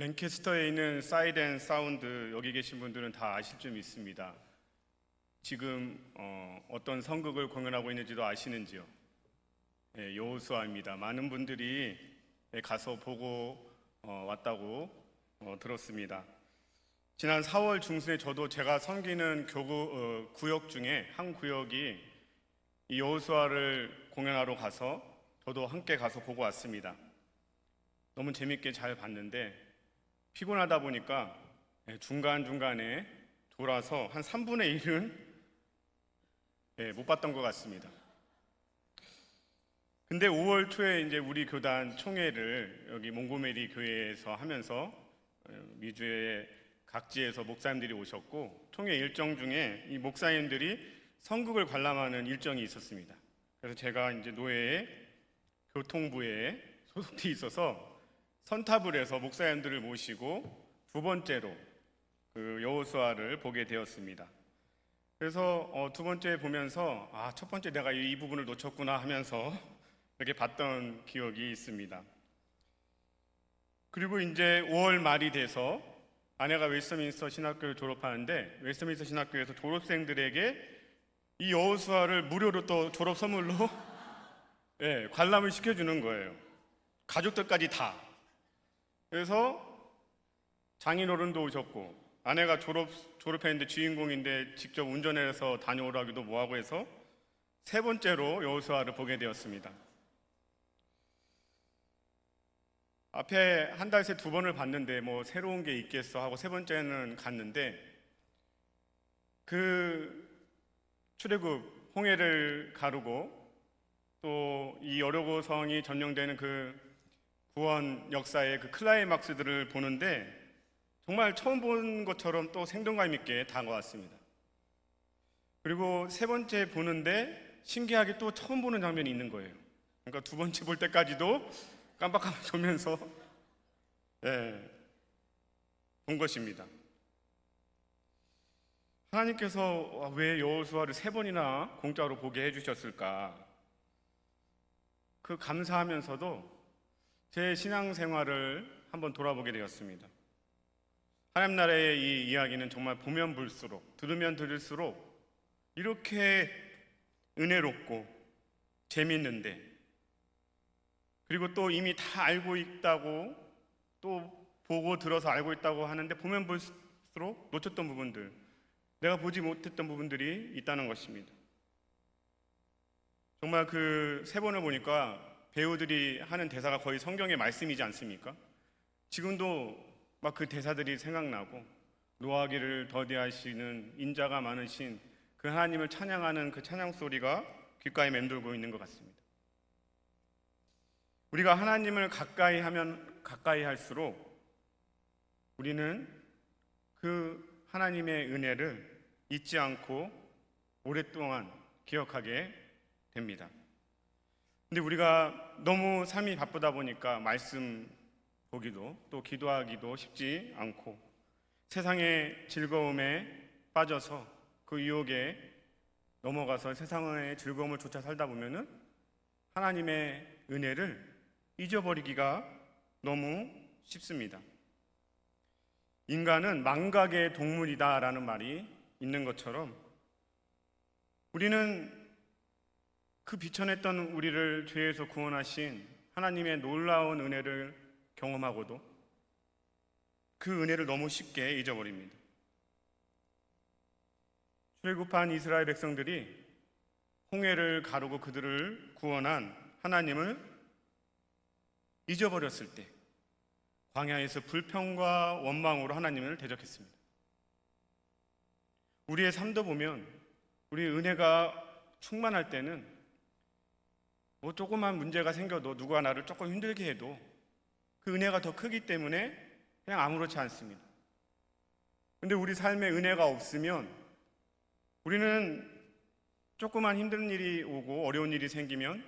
랭캐스터에 있는 사이드 앤 사운드, 여기 계신 분들은 다 아실 줄 믿습니다. 지금 어떤 선극을 공연하고 있는지도 아시는지요? 여호수아입니다. 많은 분들이 가서 보고 왔다고 들었습니다. 지난 4월 중순에 저도 제가 섬기는 구역 중에 한 구역이 이 여호수아를 공연하러 가서 저도 함께 가서 보고 왔습니다. 너무 재밌게 잘 봤는데 피곤하다 보니까 중간중간에 돌아서 한 3분의 1은 못 봤던 것 같습니다. 근데 5월 초에 이제 우리 교단 총회를 여기 몽고메리 교회에서 하면서 미주의 각지에서 목사님들이 오셨고, 총회 일정 중에 이 목사님들이 선극을 관람하는 일정이 있었습니다. 그래서 제가 이제 노회의 교통부에 소속돼 있어서 선탑을 해서 목사님들을 모시고 두 번째로 그 여호수아를 보게 되었습니다. 그래서 두 번째 보면서 첫 번째 내가 이 부분을 놓쳤구나 하면서 이렇게 봤던 기억이 있습니다. 그리고 이제 5월 말이 돼서 아내가 웨스트민스터 신학교를 졸업하는데, 웨스트민스터 신학교에서 졸업생들에게 이 여호수아를 무료로 또 졸업 선물로 관람을 시켜주는 거예요. 가족들까지 다. 그래서 장인어른도 오셨고, 아내가 졸업했는데 주인공인데 직접 운전해서 다녀오라기도 뭐하고 해서 세 번째로 여호수아를 보게 되었습니다. 앞에 한 달 새 두 번을 봤는데 뭐 새로운 게 있겠어 하고 세 번째는 갔는데, 그 출애굽 홍해를 가르고 또 이 여리고성이 점령되는 그 구원 역사의 그 클라이막스들을 보는데 정말 처음 본 것처럼 또 생동감 있게 다가왔습니다. 그리고 세 번째 보는데 신기하게 또 처음 보는 장면이 있는 거예요. 그러니까 두 번째 볼 때까지도 깜빡깜빡 졸면서 본 것입니다. 하나님께서 왜 여호수아를 세 번이나 공짜로 보게 해주셨을까? 그 감사하면서도 제 신앙생활을 한번 돌아보게 되었습니다. 하나님 나라의 이 이야기는 정말 보면 볼수록, 들으면 들을수록 이렇게 은혜롭고 재밌는데, 그리고 또 이미 다 알고 있다고, 또 보고 들어서 알고 있다고 하는데 보면 볼수록 놓쳤던 부분들, 내가 보지 못했던 부분들이 있다는 것입니다. 정말 그 세 번을 보니까 배우들이 하는 대사가 거의 성경의 말씀이지 않습니까? 지금도 막 그 대사들이 생각나고, 노하기를 더디하시는 인자가 많으신 그 하나님을 찬양하는 그 찬양 소리가 귓가에 맴돌고 있는 것 같습니다. 우리가 하나님을 가까이 하면 가까이 할수록 우리는 그 하나님의 은혜를 잊지 않고 오랫동안 기억하게 됩니다. 근데 우리가 너무 삶이 바쁘다 보니까 말씀 보기도 또 기도하기도 쉽지 않고, 세상의 즐거움에 빠져서 그 유혹에 넘어가서 세상의 즐거움을 쫓아 살다 보면은 하나님의 은혜를 잊어버리기가 너무 쉽습니다. 인간은 망각의 동물이다라는 말이 있는 것처럼 우리는 그 비천했던 우리를 죄에서 구원하신 하나님의 놀라운 은혜를 경험하고도 그 은혜를 너무 쉽게 잊어버립니다. 출애굽한 이스라엘 백성들이 홍해를 가르고 그들을 구원한 하나님을 잊어버렸을 때 광야에서 불평과 원망으로 하나님을 대적했습니다. 우리의 삶도 보면 우리의 은혜가 충만할 때는 뭐 조그만 문제가 생겨도, 누가 나를 조금 힘들게 해도 그 은혜가 더 크기 때문에 그냥 아무렇지 않습니다. 근데 우리 삶에 은혜가 없으면 우리는 조그만 힘든 일이 오고 어려운 일이 생기면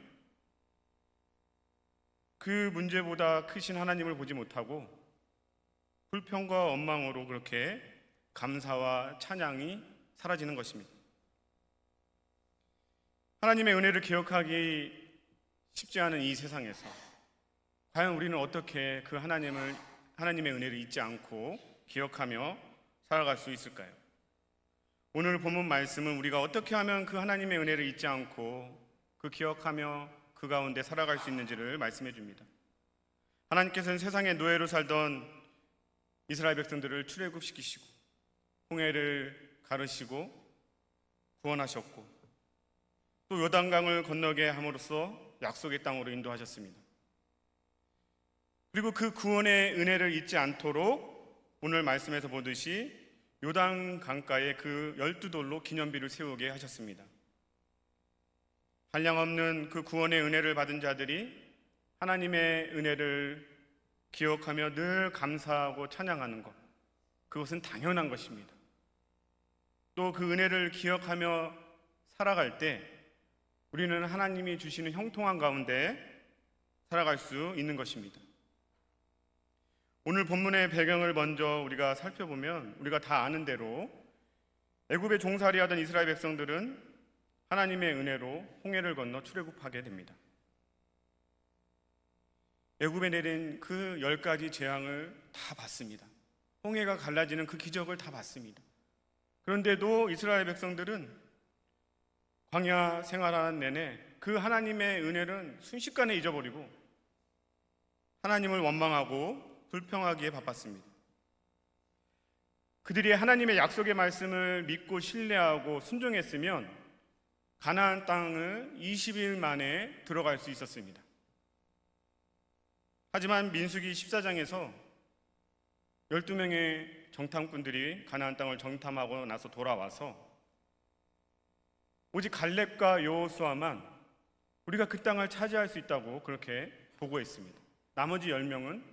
그 문제보다 크신 하나님을 보지 못하고 불평과 원망으로 그렇게 감사와 찬양이 사라지는 것입니다. 하나님의 은혜를 기억하기 쉽지 않은 이 세상에서 과연 우리는 어떻게 그 하나님을 하나님의 은혜를 잊지 않고 기억하며 살아갈 수 있을까요? 오늘 본문 말씀은 우리가 어떻게 하면 그 하나님의 은혜를 잊지 않고 그 기억하며 그 가운데 살아갈 수 있는지를 말씀해 줍니다. 하나님께서는 세상의 노예로 살던 이스라엘 백성들을 출애굽시키시고 홍해를 가르시고 구원하셨고 또 요단강을 건너게 함으로써 약속의 땅으로 인도하셨습니다. 그리고 그 구원의 은혜를 잊지 않도록 오늘 말씀에서 보듯이 요단 강가에 그 12돌로 기념비를 세우게 하셨습니다. 한량없는 그 구원의 은혜를 받은 자들이 하나님의 은혜를 기억하며 늘 감사하고 찬양하는 것, 그것은 당연한 것입니다. 또 그 은혜를 기억하며 살아갈 때 우리는 하나님이 주시는 형통한 가운데 살아갈 수 있는 것입니다. 오늘 본문의 배경을 먼저 우리가 살펴보면 우리가 다 아는 대로 애굽에 종살이하던 이스라엘 백성들은 하나님의 은혜로 홍해를 건너 출애굽하게 됩니다. 애굽에 내린 그 10가지 재앙을 다 봤습니다. 홍해가 갈라지는 그 기적을 다 봤습니다. 그런데도 이스라엘 백성들은 광야 생활하는 내내 그 하나님의 은혜는 순식간에 잊어버리고 하나님을 원망하고 불평하기에 바빴습니다. 그들이 하나님의 약속의 말씀을 믿고 신뢰하고 순종했으면 가나안 땅을 20일 만에 들어갈 수 있었습니다. 하지만 민수기 14장에서 12명의 정탐꾼들이 가나안 땅을 정탐하고 나서 돌아와서 오직 갈렙과 여호수아만 우리가 그 땅을 차지할 수 있다고 그렇게 보고했습니다. 나머지 10명은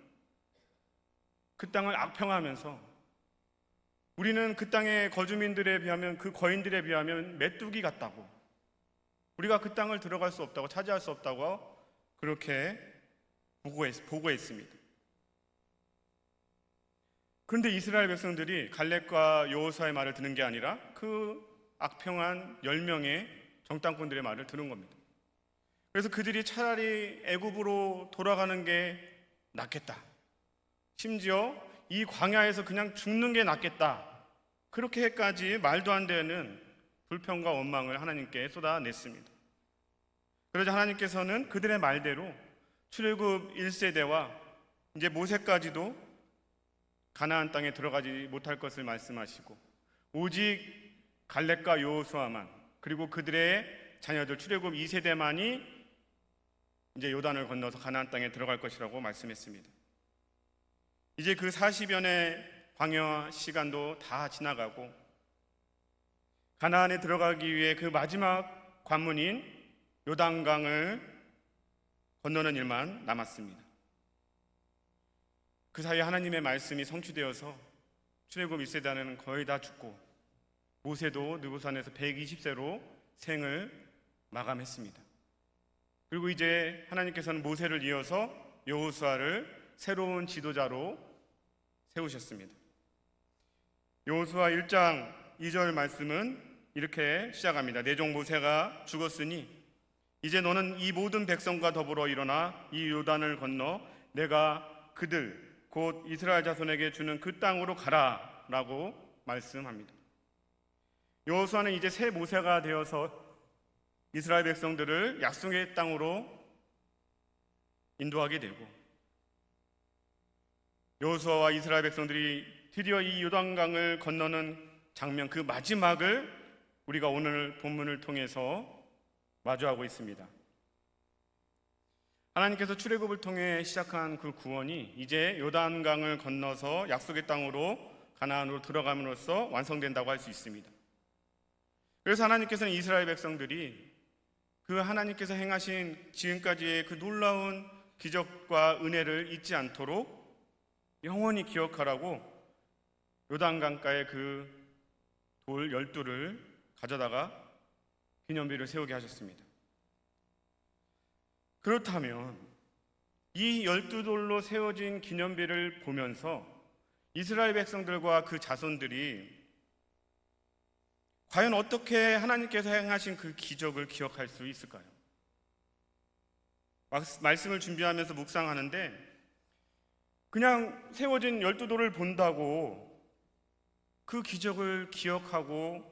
그 땅을 악평하면서 우리는 그 땅의 거주민들에 비하면 그 거인들에 비하면 메뚜기 같다고, 우리가 그 땅을 들어갈 수 없다고, 차지할 수 없다고 그렇게 보고했습니다. 그런데 이스라엘 백성들이 갈렙과 여호수아의 말을 듣는 게 아니라 그 악평한 10명의 정탐꾼들의 말을 들은 겁니다. 그래서 그들이 차라리 애굽으로 돌아가는 게 낫겠다, 심지어 이 광야에서 그냥 죽는 게 낫겠다, 그렇게까지 말도 안 되는 불평과 원망을 하나님께 쏟아냈습니다. 그러자 하나님께서는 그들의 말대로 출애굽 1세대와 이제 모세까지도 가나안 땅에 들어가지 못할 것을 말씀하시고 오직 갈렙과 여호수아만 그리고 그들의 자녀들 출애굽 2세대만이 이제 요단을 건너서 가나안 땅에 들어갈 것이라고 말씀했습니다. 이제 그 40여 년의 광야 시간도 다 지나가고 가나안에 들어가기 위해 그 마지막 관문인 요단강을 건너는 일만 남았습니다. 그 사이에 하나님의 말씀이 성취되어서 출애굽 1세대는 거의 다 죽고 모세도 느부산에서 120세로 생을 마감했습니다. 그리고 이제 하나님께서는 모세를 이어서 여호수아를 새로운 지도자로 세우셨습니다. 여호수아 1장 2절 말씀은 이렇게 시작합니다. 내 종 모세가 죽었으니 이제 너는 이 모든 백성과 더불어 일어나 이 요단을 건너 내가 그들 곧 이스라엘 자손에게 주는 그 땅으로 가라 라고 말씀합니다. 여호수아는 이제 새 모세가 되어서 이스라엘 백성들을 약속의 땅으로 인도하게 되고 여호수아와 이스라엘 백성들이 드디어 이 요단강을 건너는 장면, 그 마지막을 우리가 오늘 본문을 통해서 마주하고 있습니다. 하나님께서 출애굽을 통해 시작한 그 구원이 이제 요단강을 건너서 약속의 땅으로 가나안으로 들어감으로써 완성된다고 할 수 있습니다. 그래서 하나님께서는 이스라엘 백성들이 그 하나님께서 행하신 지금까지의 그 놀라운 기적과 은혜를 잊지 않도록 영원히 기억하라고 요단강가에 그 돌 12를 가져다가 기념비를 세우게 하셨습니다. 그렇다면 이 12돌로 세워진 기념비를 보면서 이스라엘 백성들과 그 자손들이 과연 어떻게 하나님께서 행하신 그 기적을 기억할 수 있을까요? 말씀을 준비하면서 묵상하는데 그냥 세워진 12돌을 본다고 그 기적을 기억하고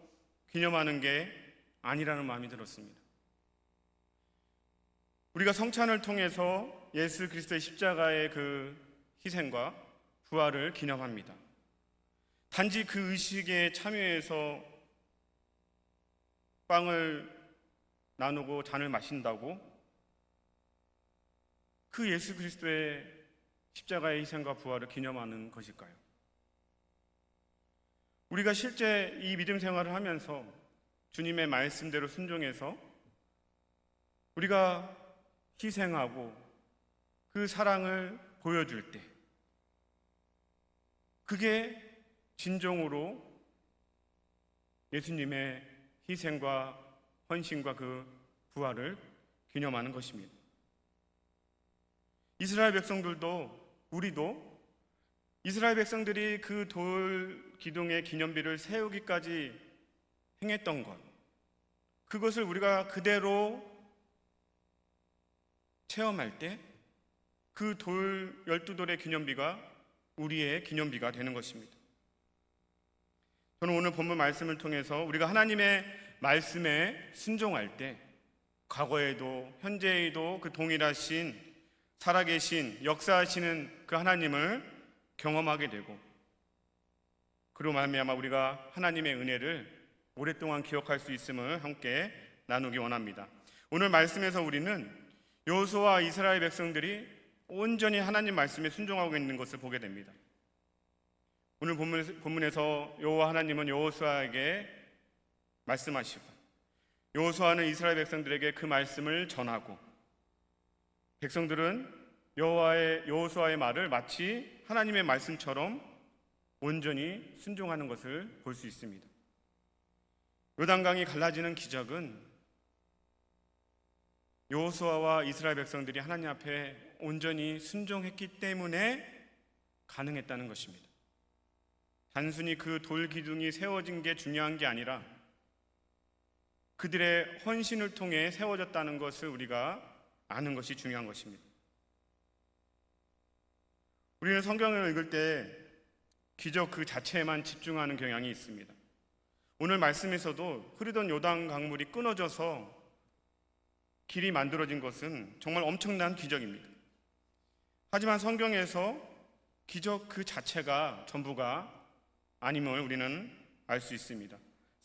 기념하는 게 아니라는 마음이 들었습니다. 우리가 성찬을 통해서 예수 그리스도의 십자가의 그 희생과 부활을 기념합니다. 단지 그 의식에 참여해서 빵을 나누고 잔을 마신다고 그 예수 그리스도의 십자가의 희생과 부활을 기념하는 것일까요? 우리가 실제 이 믿음 생활을 하면서 주님의 말씀대로 순종해서 우리가 희생하고 그 사랑을 보여줄 때 그게 진정으로 예수님의 희생과 헌신과 그 부활을 기념하는 것입니다. 이스라엘 백성들도 우리도 이스라엘 백성들이 그 돌 기둥의 기념비를 세우기까지 행했던 것, 그것을 우리가 그대로 체험할 때 그 돌 12돌의 기념비가 우리의 기념비가 되는 것입니다. 저는 오늘 본문 말씀을 통해서 우리가 하나님의 말씀에 순종할 때 과거에도 현재에도 그 동일하신 살아계신 역사하시는 그 하나님을 경험하게 되고 그로 말미암아 우리가 하나님의 은혜를 오랫동안 기억할 수 있음을 함께 나누기 원합니다. 오늘 말씀에서 우리는 여호수아와 이스라엘 백성들이 온전히 하나님 말씀에 순종하고 있는 것을 보게 됩니다. 오늘 본문에서 여호와 하나님은 여호수아에게 말씀하시고 여호수아는 이스라엘 백성들에게 그 말씀을 전하고 백성들은 여호수아의 말을 마치 하나님의 말씀처럼 온전히 순종하는 것을 볼 수 있습니다. 요단강이 갈라지는 기적은 여호수아와 이스라엘 백성들이 하나님 앞에 온전히 순종했기 때문에 가능했다는 것입니다. 단순히 그 돌 기둥이 세워진 게 중요한 게 아니라 그들의 헌신을 통해 세워졌다는 것을 우리가 아는 것이 중요한 것입니다. 우리는 성경을 읽을 때 기적 그 자체에만 집중하는 경향이 있습니다. 오늘 말씀에서도 흐르던 요단 강물이 끊어져서 길이 만들어진 것은 정말 엄청난 기적입니다. 하지만 성경에서 기적 그 자체가 전부가 아님을 우리는 알 수 있습니다.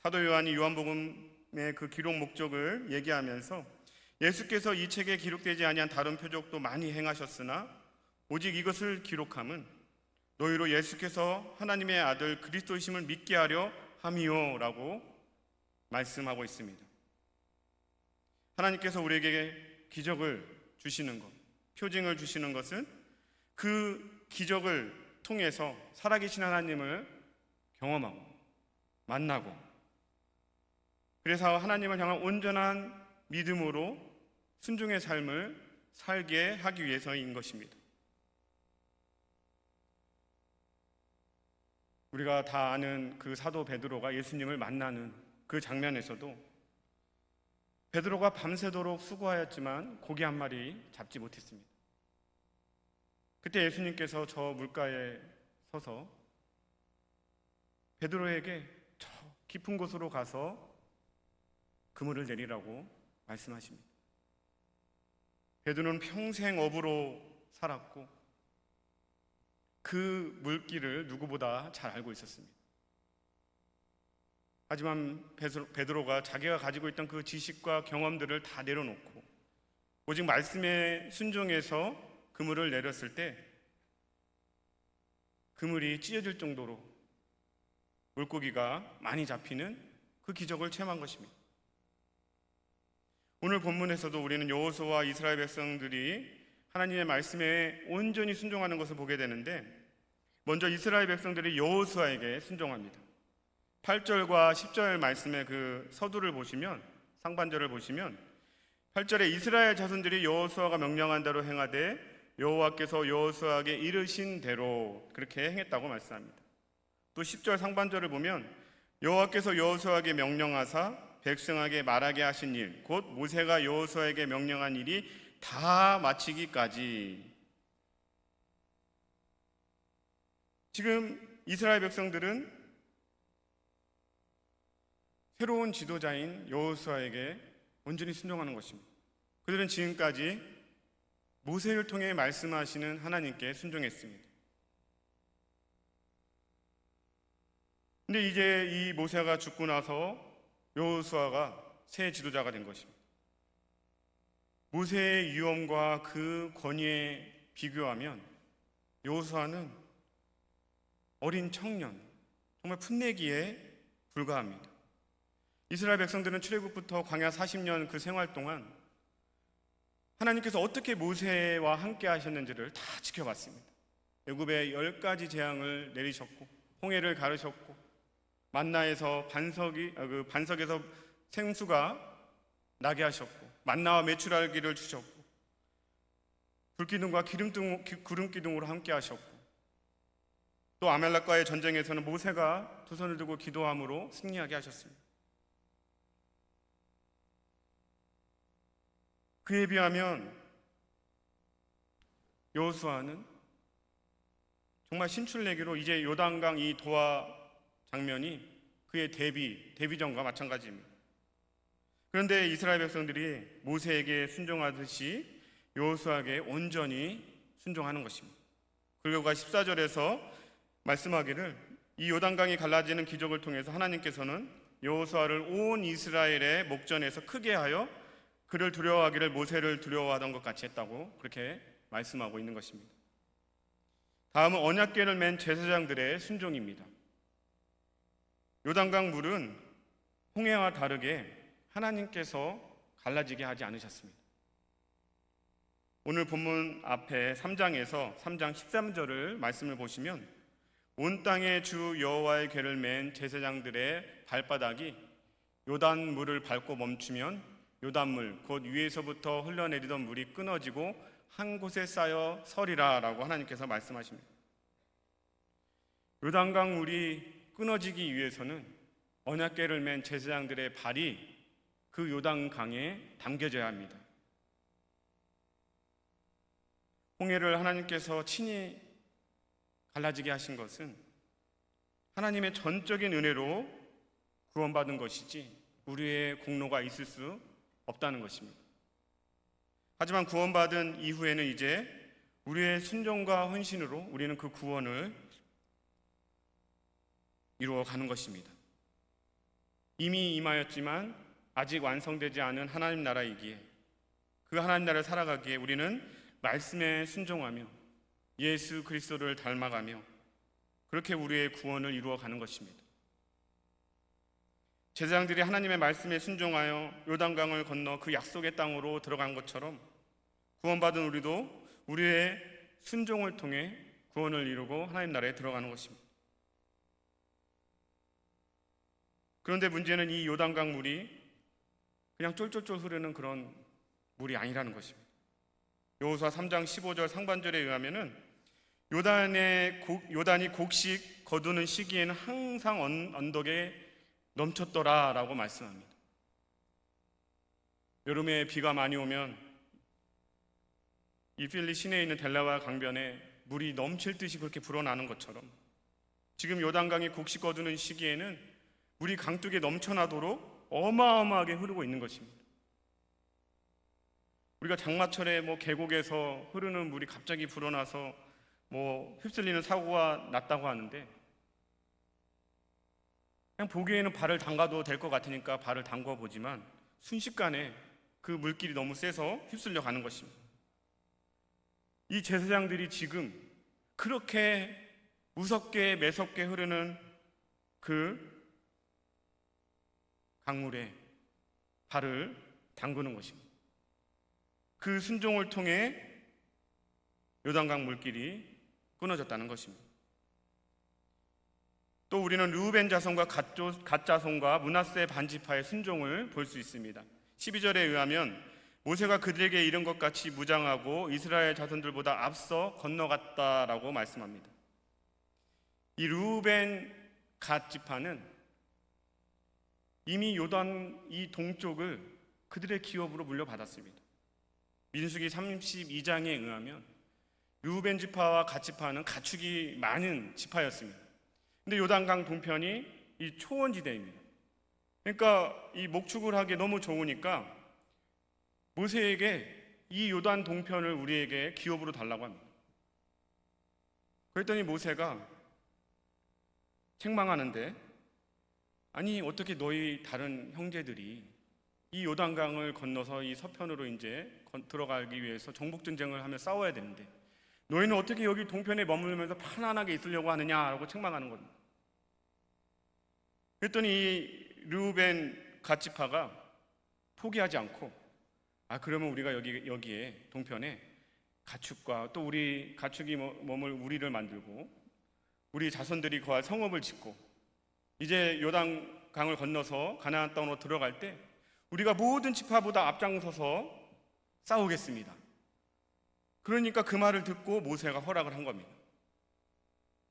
사도 요한이 요한복음의 그 기록 목적을 얘기하면서 예수께서 이 책에 기록되지 아니한 다른 표적도 많이 행하셨으나 오직 이것을 기록함은 너희로 예수께서 하나님의 아들 그리스도이심을 믿게 하려 함이요 라고 말씀하고 있습니다. 하나님께서 우리에게 기적을 주시는 것, 표징을 주시는 것은 그 기적을 통해서 살아계신 하나님을 경험하고 만나고 그래서 하나님을 향한 온전한 믿음으로 순종의 삶을 살게 하기 위해서인 것입니다. 우리가 다 아는 그 사도 베드로가 예수님을 만나는 그 장면에서도 베드로가 밤새도록 수고하였지만 고기 한 마리 잡지 못했습니다. 그때 예수님께서 저 물가에 서서 베드로에게 저 깊은 곳으로 가서 그물을 내리라고 말씀하십니다. 베드로는 평생 어부로 살았고 그 물길을 누구보다 잘 알고 있었습니다. 하지만 베드로가 자기가 가지고 있던 그 지식과 경험들을 다 내려놓고 오직 말씀에 순종해서 그물을 내렸을 때 그물이 찢어질 정도로 물고기가 많이 잡히는 그 기적을 체험한 것입니다. 오늘 본문에서도 우리는 여호수아와 이스라엘 백성들이 하나님의 말씀에 온전히 순종하는 것을 보게 되는데 먼저 이스라엘 백성들이 여호수아에게 순종합니다. 8절과 10절 말씀의 그 서두를 보시면 상반절을 보시면 8절에 이스라엘 자손들이 여호수아가 명령한 대로 행하되 여호와께서 여호수아에게 이르신 대로 그렇게 행했다고 말씀합니다. 또 10절 상반절을 보면 여호와께서 여호수아에게 명령하사 백성에게 말하게 하신 일 곧 모세가 여호수아에게 명령한 일이 다 마치기까지 지금 이스라엘 백성들은 새로운 지도자인 여호수아에게 온전히 순종하는 것입니다. 그들은 지금까지 모세를 통해 말씀하시는 하나님께 순종했습니다. 근데 이제 이 모세가 죽고 나서 여호수아가 새 지도자가 된 것입니다. 모세의 위엄과 그 권위에 비교하면 여호수아는 어린 청년, 정말 풋내기에 불과합니다. 이스라엘 백성들은 출애굽부터 광야 40년 그 생활 동안 하나님께서 어떻게 모세와 함께 하셨는지를 다 지켜봤습니다. 애굽에 10가지 재앙을 내리셨고, 홍해를 가르셨고, 만나에서 반석에서 생수가 나게 하셨고, 만나와 메추라기를 주셨고, 불기둥과 구름기둥으로 함께 하셨고, 또 아말렉과의 전쟁에서는 모세가 두 손을 들고 기도함으로 승리하게 하셨습니다. 그에 비하면 여호수아는 정말 신출내기로 이제 요단강 이 도하 장면이 그의 데뷔전과 마찬가지입니다. 그런데 이스라엘 백성들이 모세에게 순종하듯이 여호수아에게 온전히 순종하는 것입니다. 그 결과 14절에서 말씀하기를 이 요단강이 갈라지는 기적을 통해서 하나님께서는 여호수아를 온 이스라엘의 목전에서 크게 하여 그를 두려워하기를 모세를 두려워하던 것 같이 했다고 그렇게 말씀하고 있는 것입니다. 다음은 언약궤를 맨 제사장들의 순종입니다. 요단강 물은 홍해와 다르게 하나님께서 갈라지게 하지 않으셨습니다. 오늘 본문 앞에 3장에서 3장 13절을 말씀을 보시면 온 땅의 주 여호와의 궤를 맨 제사장들의 발바닥이 요단 물을 밟고 멈추면 요단물 곧 위에서부터 흘러내리던 물이 끊어지고 한 곳에 쌓여 서리라 라고 하나님께서 말씀하십니다. 요단강 물이 끊어지기 위해서는 언약궤를 맨 제사장들의 발이 그 요단강에 담겨져야 합니다. 홍해를 하나님께서 친히 갈라지게 하신 것은 하나님의 전적인 은혜로 구원받은 것이지 우리의 공로가 있을 수 없다는 것입니다. 하지만 구원받은 이후에는 이제 우리의 순종과 헌신으로 우리는 그 구원을 이루어가는 것입니다. 이미 임하였지만 아직 완성되지 않은 하나님 나라이기에 그 하나님 나라를 살아가기에 우리는 말씀에 순종하며 예수 그리스도를 닮아가며 그렇게 우리의 구원을 이루어가는 것입니다. 제사장들이 하나님의 말씀에 순종하여 요단강을 건너 그 약속의 땅으로 들어간 것처럼 구원받은 우리도 우리의 순종을 통해 구원을 이루고 하나님 나라에 들어가는 것입니다. 그런데 문제는 이 요단강 물이 그냥 쫄쫄쫄 흐르는 그런 물이 아니라는 것입니다. 여호수아 3장 15절 상반절에 의하면은 요단이 곡식 거두는 시기에는 항상 언덕에 넘쳤더라라고 말씀합니다. 여름에 비가 많이 오면 이 필리 시내에 있는 델라와 강변에 물이 넘칠 듯이 그렇게 불어나는 것처럼 지금 요단강이 곡식 거두는 시기에는 물이 강둑에 넘쳐나도록 어마어마하게 흐르고 있는 것입니다. 우리가 장마철에 계곡에서 흐르는 물이 갑자기 불어나서 휩쓸리는 사고가 났다고 하는데 그냥 보기에는 발을 담가도 될 것 같으니까 발을 담궈 보지만 순식간에 그 물길이 너무 세서 휩쓸려 가는 것입니다. 이 제사장들이 지금 그렇게 무섭게 매섭게 흐르는 그 강물에 발을 담그는 것입니다. 그 순종을 통해 요단강 물길이 끊어졌다는 것입니다. 또 우리는 르우벤 자손과 갓 자손과 므낫세 반지파의 순종을 볼 수 있습니다. 12절에 의하면 모세가 그들에게 이른 것 같이 무장하고 이스라엘 자손들보다 앞서 건너갔다라고 말씀합니다. 이 르우벤 갓 지파는 이미 요단 이 동쪽을 그들의 기업으로 물려받았습니다. 민수기 32장에 의하면 르우벤 지파와 갓 지파는 가축이 많은 지파였습니다. 근데 요단강 동편이 이 초원지대입니다. 그러니까 이 목축을 하기 너무 좋으니까 모세에게 이 요단 동편을 우리에게 기업으로 달라고 합니다. 그랬더니 모세가 책망하는데, 아니 어떻게 너희 다른 형제들이 이 요단강을 건너서 이 서편으로 이제 들어가기 위해서 정복 전쟁을 하며 싸워야 되는데 너희는 어떻게 여기 동편에 머물면서 편안하게 있으려고 하느냐라고 책망하는 겁니다. 그랬더니 이 르우벤 갓 지파가 포기하지 않고, 그러면 우리가 여기에 동편에 가축과 또 우리 가축이 머물 우리를 만들고 우리 자손들이 거할 성읍을 짓고 이제 요단강을 건너서 가나안 땅으로 들어갈 때 우리가 모든 지파보다 앞장서서 싸우겠습니다. 그러니까 그 말을 듣고 모세가 허락을 한 겁니다.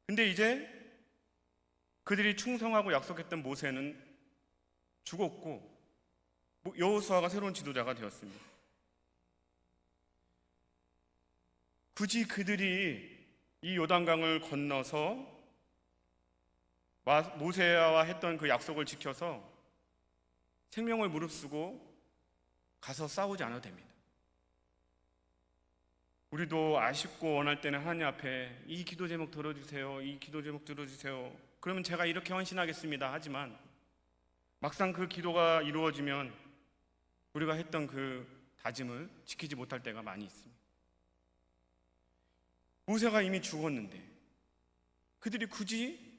근데 이제 그들이 충성하고 약속했던 모세는 죽었고 여호수아가 새로운 지도자가 되었습니다. 굳이 그들이 이 요단강을 건너서 모세와 했던 그 약속을 지켜서 생명을 무릅쓰고 가서 싸우지 않아도 됩니다. 우리도 아쉽고 원할 때는 하나님 앞에 이 기도 제목 들어주세요, 이 기도 제목 들어주세요, 그러면 제가 이렇게 헌신하겠습니다 하지만 막상 그 기도가 이루어지면 우리가 했던 그 다짐을 지키지 못할 때가 많이 있습니다. 모세가 이미 죽었는데 그들이 굳이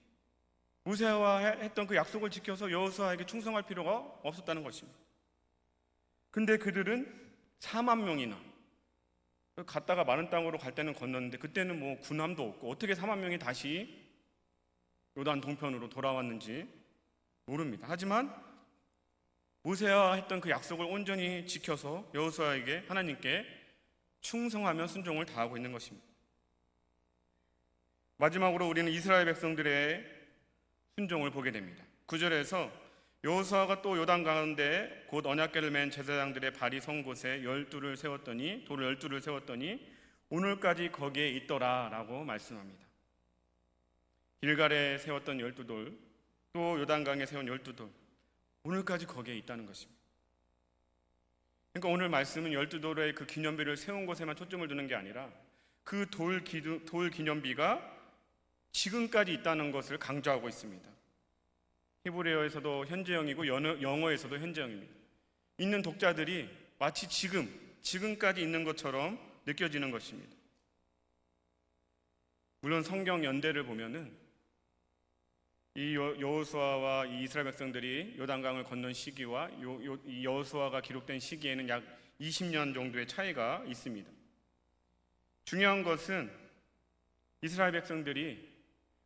모세와 했던 그 약속을 지켜서 여호수아에게 충성할 필요가 없었다는 것입니다. 근데 그들은 4만 명이나 갔다가 마른 땅으로 갈 때는 건넜는데 그때는 뭐 군함도 없고 어떻게 4만 명이 다시 요단 동편으로 돌아왔는지 모릅니다. 하지만 모세와 했던 그 약속을 온전히 지켜서 여호수아에게 하나님께 충성하며 순종을 다하고 있는 것입니다. 마지막으로 우리는 이스라엘 백성들의 순종을 보게 됩니다. 9절에서 여호수아가 또 요단 가운데 곧 언약궤를 맨 제사장들의 발이 선 곳에 돌을 12를 세웠더니 오늘까지 거기에 있더라 라고 말씀합니다. 길갈에 세웠던 12돌, 또 요단강에 세운 12돌, 오늘까지 거기에 있다는 것입니다. 그러니까 오늘 말씀은 12돌의 그 기념비를 세운 곳에만 초점을 두는 게 아니라 그 돌 기념비가 지금까지 있다는 것을 강조하고 있습니다. 히브리어에서도 현재형이고 영어에서도 현재형입니다. 있는 독자들이 마치 지금까지 있는 것처럼 느껴지는 것입니다. 물론 성경 연대를 보면은 이 여호수아와 이 이스라엘 백성들이 요단강을 건넌 시기와 이 여호수아가 기록된 시기에는 약 20년 정도의 차이가 있습니다. 중요한 것은 이스라엘 백성들이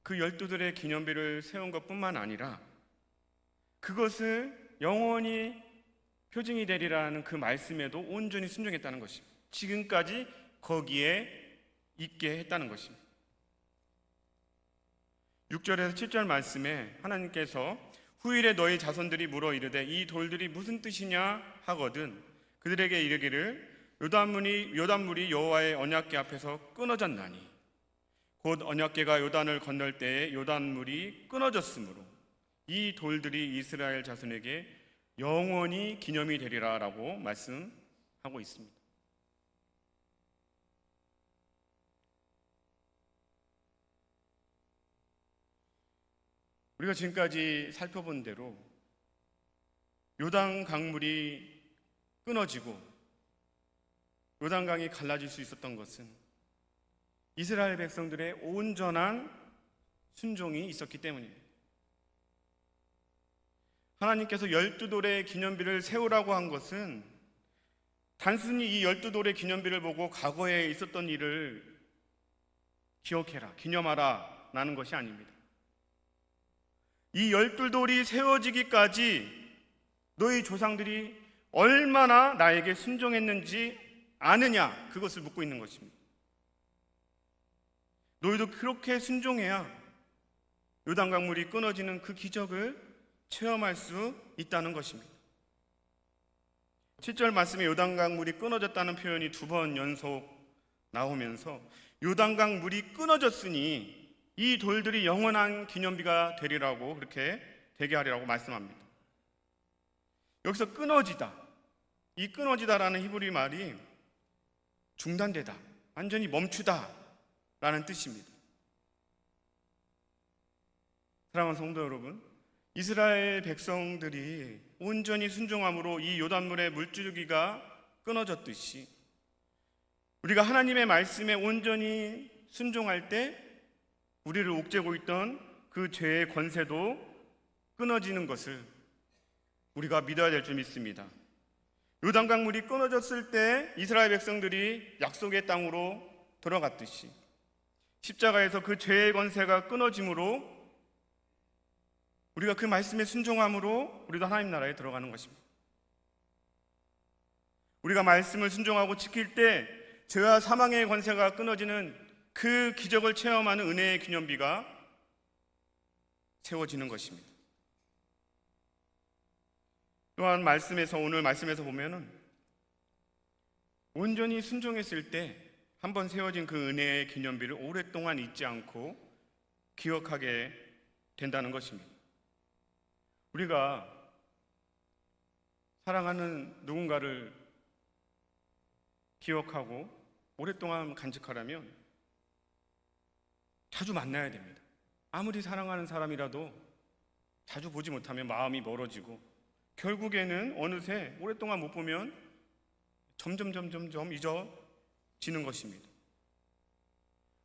그 12돌의 기념비를 세운 것뿐만 아니라 그것을 영원히 표징이 되리라는 그 말씀에도 온전히 순종했다는 것입니다. 지금까지 거기에 있게 했다는 것입니다. 6절에서 7절 말씀에 하나님께서 후일에 너희 자손들이 물어 이르되 이 돌들이 무슨 뜻이냐 하거든 그들에게 이르기를 요단물이 여호와의 언약궤 앞에서 끊어졌나니 곧 언약궤가 요단을 건널 때에 요단물이 끊어졌으므로 이 돌들이 이스라엘 자손에게 영원히 기념이 되리라 라고 말씀하고 있습니다. 우리가 지금까지 살펴본 대로 요단 강물이 끊어지고 요단강이 갈라질 수 있었던 것은 이스라엘 백성들의 온전한 순종이 있었기 때문입니다. 하나님께서 12돌의 기념비를 세우라고 한 것은 단순히 이 12돌의 기념비를 보고 과거에 있었던 일을 기억해라, 기념하라 라는 것이 아닙니다. 이 12돌이 세워지기까지 너희 조상들이 얼마나 나에게 순종했는지 아느냐, 그것을 묻고 있는 것입니다. 너희도 그렇게 순종해야 요단강물이 끊어지는 그 기적을 체험할 수 있다는 것입니다. 7절 말씀에 요단강물이 끊어졌다는 표현이 2번 연속 나오면서 요단강 물이 끊어졌으니 이 돌들이 영원한 기념비가 되리라고, 그렇게 되게 하리라고 말씀합니다. 여기서 끊어지다, 이 끊어지다라는 히브리 말이 중단되다, 완전히 멈추다 라는 뜻입니다. 사랑하는 성도 여러분, 이스라엘 백성들이 온전히 순종함으로 이 요단물의 물줄기가 끊어졌듯이 우리가 하나님의 말씀에 온전히 순종할 때 우리를 옥죄고 있던 그 죄의 권세도 끊어지는 것을 우리가 믿어야 될 줄 믿습니다. 요단강 물이 끊어졌을 때 이스라엘 백성들이 약속의 땅으로 들어갔듯이 십자가에서 그 죄의 권세가 끊어짐으로 우리가 그 말씀에 순종함으로 우리도 하나님 나라에 들어가는 것입니다. 우리가 말씀을 순종하고 지킬 때 죄와 사망의 권세가 끊어지는 그 기적을 체험하는 은혜의 기념비가 세워지는 것입니다. 또한 오늘 말씀에서 보면은 온전히 순종했을 때 한번 세워진 그 은혜의 기념비를 오랫동안 잊지 않고 기억하게 된다는 것입니다. 우리가 사랑하는 누군가를 기억하고 오랫동안 간직하려면 자주 만나야 됩니다. 아무리 사랑하는 사람이라도 자주 보지 못하면 마음이 멀어지고 결국에는 어느새 오랫동안 못 보면 점점 잊어지는 것입니다.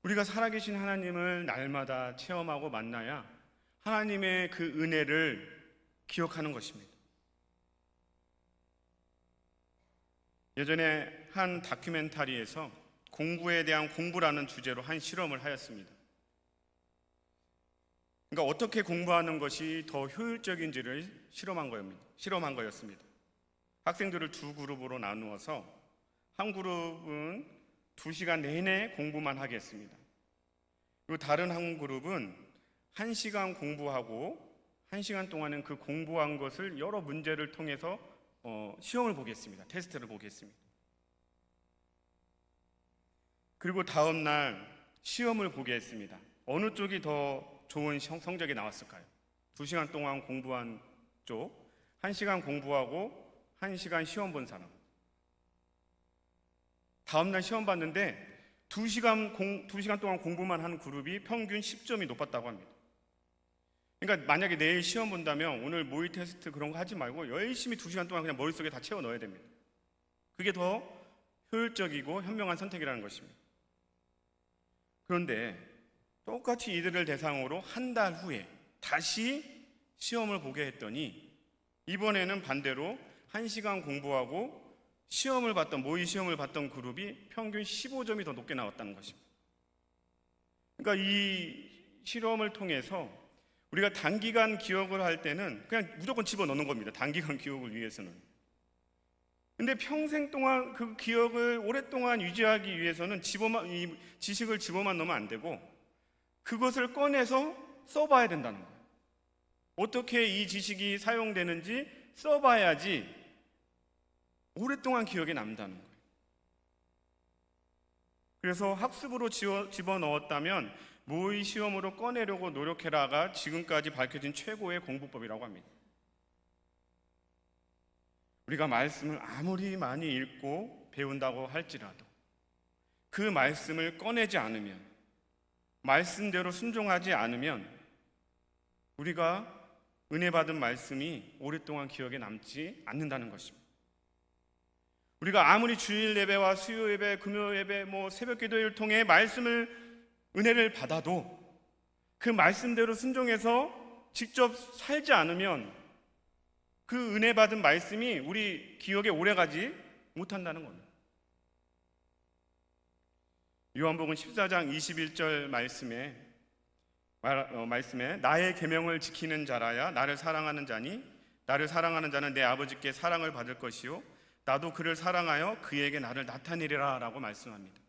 우리가 살아계신 하나님을 날마다 체험하고 만나야 하나님의 그 은혜를 기억하는 것입니다. 예전에 한 다큐멘터리에서 공부에 대한 공부라는 주제로 한 실험을 하였습니다. 그러니까 어떻게 공부하는 것이 더 효율적인지를 실험한 거였습니다. 학생들을 두 그룹으로 나누어서 한 그룹은 2시간 내내 공부만 하게 했습니다. 그리고 다른 한 그룹은 1시간 공부하고 1시간 동안은 그 공부한 것을 여러 문제를 통해서 시험을 보겠습니다. 테스트를 보겠습니다. 그리고 다음 날 시험을 보게 했습니다. 어느 쪽이 더 좋은 성적이 나왔을까요? 2시간 동안 공부한 쪽, 1시간 공부하고 1시간 시험 본 사람. 다음 날 시험 봤는데 2시간 동안 공부만 한 그룹이 평균 10점이 높았다고 합니다. 그러니까 만약에 내일 시험 본다면 오늘 모의 테스트 그런 거 하지 말고 열심히 2시간 동안 그냥 머릿속에 다 채워 넣어야 됩니다. 그게 더 효율적이고 현명한 선택이라는 것입니다. 그런데 똑같이 이들을 대상으로 한 달 후에 다시 시험을 보게 했더니 이번에는 반대로 1시간 공부하고 모의 시험을 봤던 그룹이 평균 15점이 더 높게 나왔다는 것입니다. 그러니까 이 실험을 통해서 우리가 단기간 기억을 할 때는 그냥 무조건 집어넣는 겁니다. 단기간 기억을 위해서는. 근데 평생 동안 그 기억을 오랫동안 유지하기 위해서는 이 지식을 집어만 넣으면 안 되고 그것을 꺼내서 써봐야 된다는 거예요. 어떻게 이 지식이 사용되는지 써봐야지 오랫동안 기억에 남다는 거예요. 그래서 학습으로 집어넣었다면 모의 시험으로 꺼내려고 노력해라가 지금까지 밝혀진 최고의 공부법이라고 합니다. 우리가 말씀을 아무리 많이 읽고 배운다고 할지라도 그 말씀을 꺼내지 않으면, 말씀대로 순종하지 않으면 우리가 은혜 받은 말씀이 오랫동안 기억에 남지 않는다는 것입니다. 우리가 아무리 주일 예배와 수요 예배, 금요 예배, 새벽 기도를 통해 은혜를 받아도 그 말씀대로 순종해서 직접 살지 않으면 그 은혜 받은 말씀이 우리 기억에 오래가지 못한다는 겁니다. 요한복음 14장 21절 말씀에 나의 계명을 지키는 자라야 나를 사랑하는 자니 나를 사랑하는 자는 내 아버지께 사랑을 받을 것이요 나도 그를 사랑하여 그에게 나를 나타내리라 라고 말씀합니다.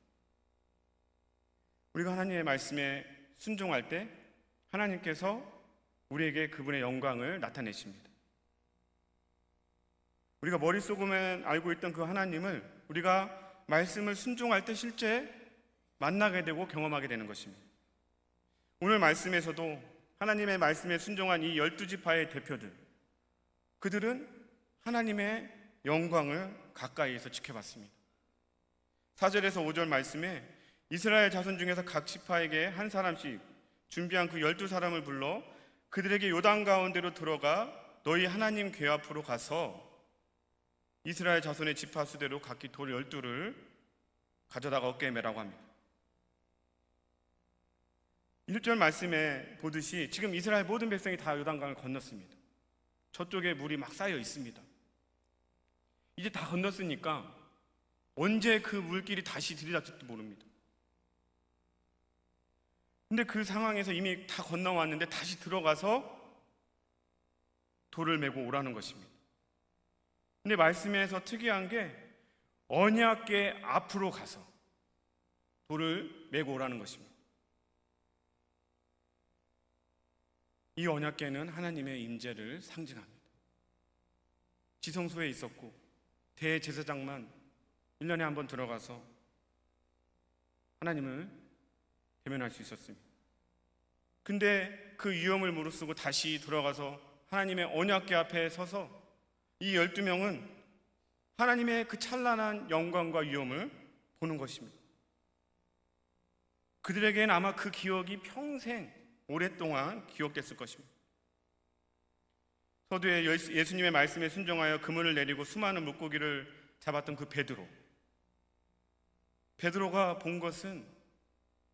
우리가 하나님의 말씀에 순종할 때 하나님께서 우리에게 그분의 영광을 나타내십니다. 우리가 머릿속에만 알고 있던 그 하나님을 우리가 말씀을 순종할 때 실제 만나게 되고 경험하게 되는 것입니다. 오늘 말씀에서도 하나님의 말씀에 순종한 이 12지파의 대표들, 그들은 하나님의 영광을 가까이에서 지켜봤습니다. 4절에서 5절 말씀에 이스라엘 자손 중에서 각 지파에게 한 사람씩 준비한 그 12사람을 불러 그들에게 요단 가운데로 들어가 너희 하나님 궤 앞으로 가서 이스라엘 자손의 지파 수대로 각기 돌 12를 가져다가 어깨에 매라고 합니다. 1절 말씀에 보듯이 지금 이스라엘 모든 백성이 다 요단강을 건넜습니다. 저쪽에 물이 막 쌓여 있습니다. 이제 다 건넜으니까 언제 그 물길이 다시 들이닥칠지 모릅니다. 근데 그 상황에서 이미 다 건너왔는데 다시 들어가서 돌을 메고 오라는 것입니다. 근데 말씀에서 특이한 게 언약궤 앞으로 가서 돌을 메고 오라는 것입니다. 이 언약궤는 하나님의 임재를 상징합니다. 지성소에 있었고 대제사장만 1년에 한 번 들어가서 하나님을 대면할 수 있었습니다. 근데 그 위험을 무릅쓰고 다시 들어가서 하나님의 언약궤 앞에 서서 이 12명은 하나님의 그 찬란한 영광과 위엄을 보는 것입니다. 그들에게는 아마 그 기억이 평생 오랫동안 기억됐을 것입니다. 서두에 예수님의 말씀에 순종하여 그물을 내리고 수많은 물고기를 잡았던 그 베드로가 본 것은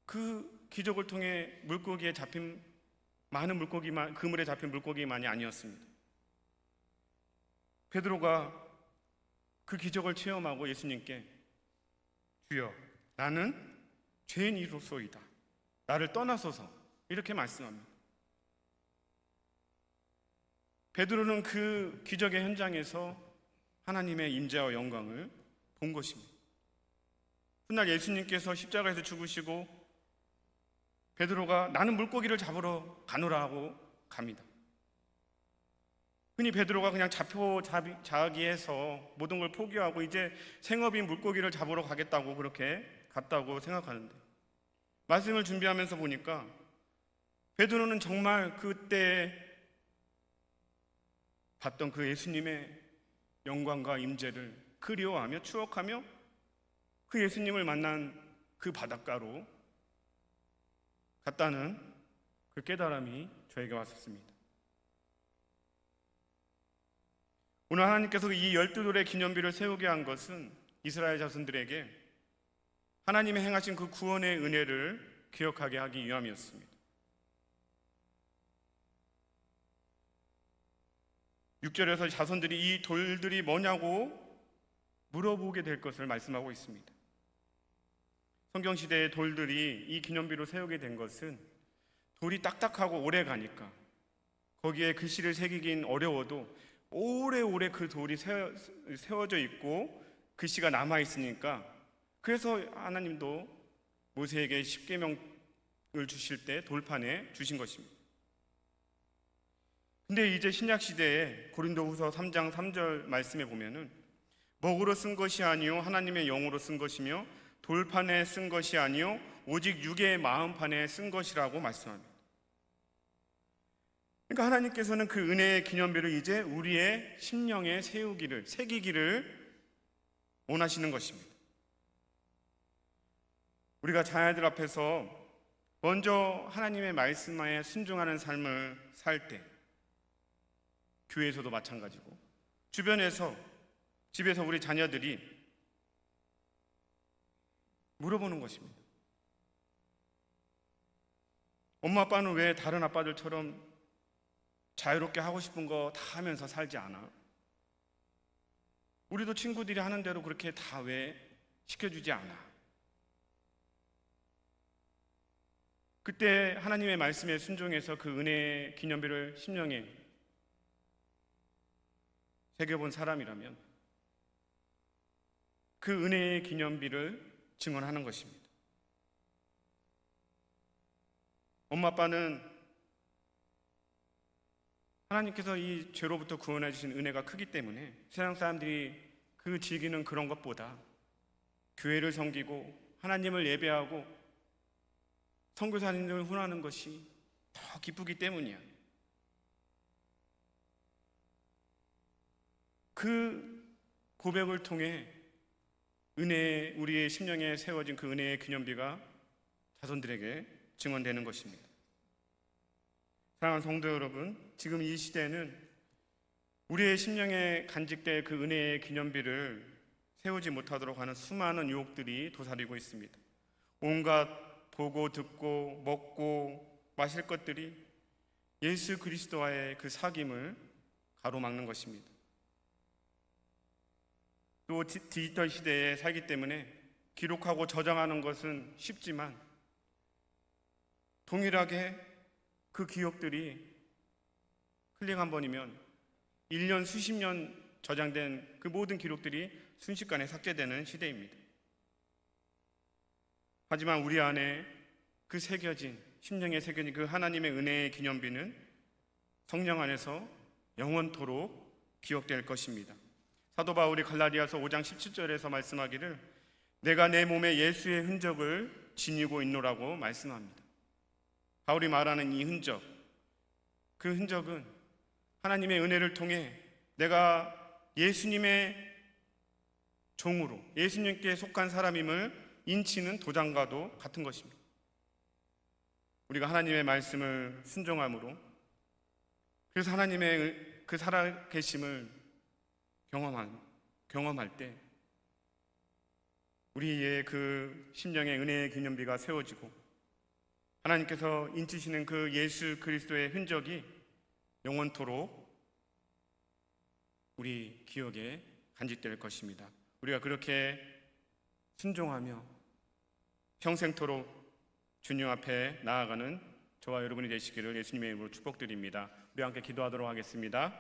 그 기적을 통해 물고기에 잡힌 많은 물고기만, 그물에 잡힌 물고기만이 아니었습니다. 베드로가 그 기적을 체험하고 예수님께 주여 나는 죄인이로소이다 나를 떠나소서 이렇게 말씀합니다. 베드로는 그 기적의 현장에서 하나님의 임재와 영광을 본 것입니다. 훗날 예수님께서 십자가에서 죽으시고 베드로가 나는 물고기를 잡으러 가노라 하고 갑니다. 흔히 베드로가 그냥 자기에서 모든 걸 포기하고 이제 생업인 물고기를 잡으러 가겠다고 그렇게 갔다고 생각하는데 말씀을 준비하면서 보니까 베드로는 정말 그때 봤던 그 예수님의 영광과 임재를 그리워하며 추억하며 그 예수님을 만난 그 바닷가로 갔다는 그 깨달음이 저에게 왔었습니다. 오늘 하나님께서 이 12돌의 기념비를 세우게 한 것은 이스라엘 자손들에게 하나님이 행하신 그 구원의 은혜를 기억하게 하기 위함이었습니다. 6절에서 자손들이 이 돌들이 뭐냐고 물어보게 될 것을 말씀하고 있습니다. 성경시대의 돌들이 이 기념비로 세우게 된 것은 돌이 딱딱하고 오래 가니까 거기에 글씨를 새기긴 어려워도 오래오래 그 돌이 세워져 있고 글씨가 남아있으니까 그래서 하나님도 모세에게 십계명을 주실 때 돌판에 주신 것입니다. 근데 이제 신약시대에 고린도후서 3장 3절 말씀에 보면은 먹으로 쓴 것이 아니요 하나님의 영으로 쓴 것이며 돌판에 쓴 것이 아니요 오직 육의 마음판에 쓴 것이라고 말씀합니다. 그러니까 하나님께서는 그 은혜의 기념비를 이제 우리의 심령에 새기기를 원하시는 것입니다. 우리가 자녀들 앞에서 먼저 하나님의 말씀에 순종하는 삶을 살 때 교회에서도 마찬가지고 주변에서 집에서 우리 자녀들이 물어보는 것입니다. 엄마 아빠는 왜 다른 아빠들처럼 자유롭게 하고 싶은 거 다 하면서 살지 않아? 우리도 친구들이 하는 대로 그렇게 다 왜 시켜주지 않아? 그때 하나님의 말씀에 순종해서 그 은혜의 기념비를 심령에 새겨본 사람이라면 그 은혜의 기념비를 증언하는 것입니다. 엄마 아빠는 하나님께서 이 죄로부터 구원해 주신 은혜가 크기 때문에 세상 사람들이 그 즐기는 그런 것보다 교회를 섬기고 하나님을 예배하고 선교사님들을 훈하는 것이 더 기쁘기 때문이야. 그 고백을 통해 우리의 심령에 세워진 그 은혜의 기념비가 자손들에게 증언되는 것입니다. 사랑하는 성도 여러분, 지금 이 시대에는 우리의 심령에 간직될 그 은혜의 기념비를 세우지 못하도록 하는 수많은 유혹들이 도사리고 있습니다. 온갖 보고 듣고 먹고 마실 것들이 예수 그리스도와의 그 사귐을 가로막는 것입니다. 또 디지털 시대에 살기 때문에 기록하고 저장하는 것은 쉽지만 동일하게 그 기억들이 클릭 한 번이면 1년 수십 년 저장된 그 모든 기록들이 순식간에 삭제되는 시대입니다. 하지만 우리 안에 그 새겨진 심령에 새겨진 그 하나님의 은혜의 기념비는 성령 안에서 영원토록 기억될 것입니다. 사도 바울이 갈라디아서 5장 17절에서 말씀하기를 내가 내 몸에 예수의 흔적을 지니고 있노라고 말씀합니다. 바울이 말하는 이 흔적, 그 흔적은 하나님의 은혜를 통해 내가 예수님의 종으로 예수님께 속한 사람임을 인치는 도장과도 같은 것입니다. 우리가 하나님의 말씀을 순종함으로 그래서 하나님의 그 살아계심을 경험할 때 우리의 그 심령의 은혜의 기념비가 세워지고 하나님께서 인치시는 그 예수 그리스도의 흔적이 영원토록 우리 기억에 간직될 것입니다. 우리가 그렇게 순종하며 평생토록 주님 앞에 나아가는 저와 여러분이 되시기를 예수님의 이름으로 축복드립니다. 우리 함께 기도하도록 하겠습니다.